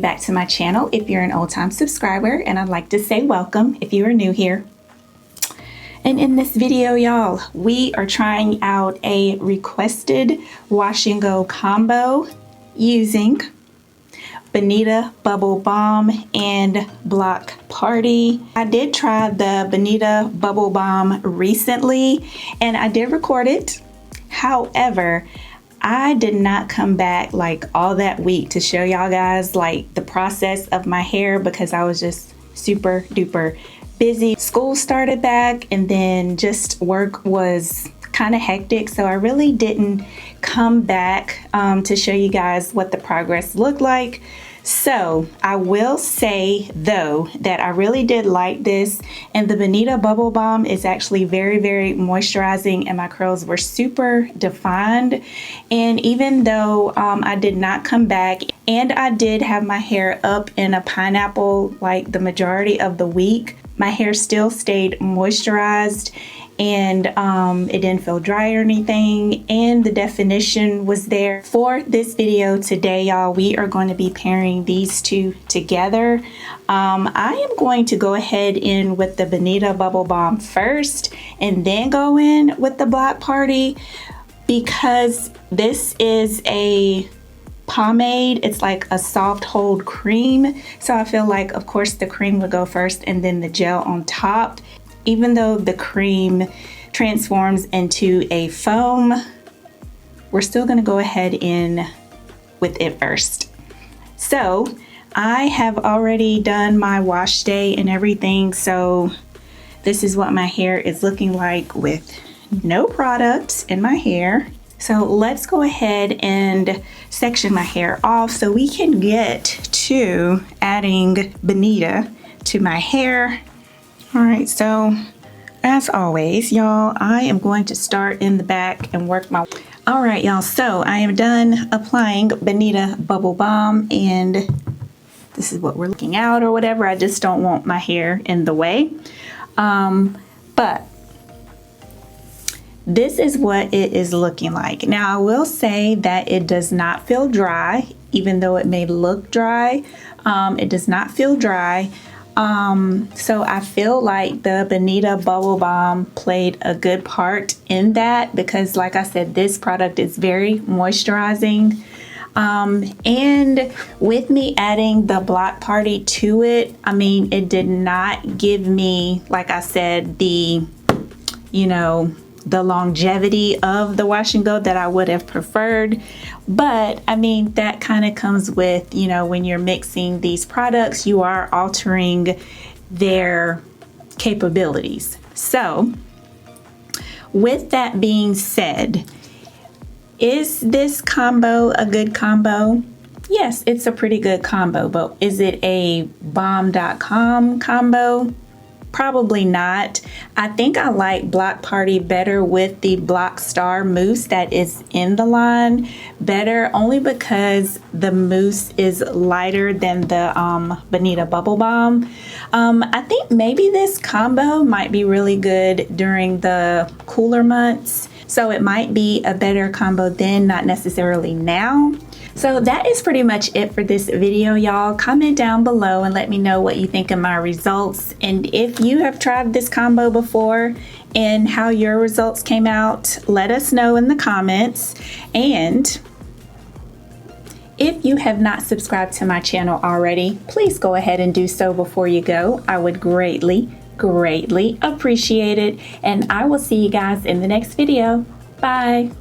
Back to my channel if you're an old-time subscriber, and I'd like to say welcome if you are new here. And in this video, y'all, we are trying out a requested wash and go combo using Bonita Bubble Balm and Block Party. I did try the Bonita Bubble Balm recently and I did record it. However, I did not come back like all that week to show y'all guys like the process of my hair because I was just super duper busy. School started back and then just work was kind of hectic, so I really didn't come back to show you guys what the progress looked like. So I will say though that I really did like this, and the Bonita Bubble Balm is actually very moisturizing and my curls were super defined. And even though I did not come back and I did have my hair up in a pineapple like the majority of the week, my hair still stayed moisturized and it didn't feel dry or anything, and the definition was there. For this video today, y'all, we are going to be pairing these two together. I am going to go ahead in with the Bonita Bubble Balm first and then go in with the Block Party because this is a pomade. It's like a soft hold cream, so I feel like of course the cream would go first and then the gel on top. Even though the cream transforms into a foam, we're still going to go ahead in with it first. So I have already done my wash day and everything, so this is what my hair is looking like with no products in my hair. So let's go ahead and section my hair off so we can get to adding Bonita to my hair. All right, so as always, y'all, I am going to start in the back and work my... All right, y'all, so I am done applying Bonita Bubble Balm and this is what we're looking out or whatever. I just don't want my hair in the way. But this is what it is looking like. Now, I will say that it does not feel dry, even though it may look dry. It does not feel dry. So I feel like the Bonita Bubble Balm played a good part in that because like I said, this product is very moisturizing. And with me adding the Block Party to it, I mean, it did not give me, like I said, the, you know, the longevity of the wash and go that I would have preferred. But I mean, that kind of comes with, you know, when you're mixing these products, you are altering their capabilities. So with that being said, is this combo a good combo? Yes, it's a pretty good combo, but is it a Balm.com combo? Probably not. I think I like Block Party better with the Block Star mousse that is in the line better, only because the mousse is lighter than the Bonita Bubble Balm. I think maybe this combo might be really good during the cooler months, so it might be a better combo then, not necessarily now. So that is pretty much it for this video, y'all. Comment down below and let me know what you think of my results. And if you have tried this combo before and how your results came out, let us know in the comments. And if you have not subscribed to my channel already, please go ahead and do so before you go. I would greatly appreciate it. And I will see you guys in the next video. Bye.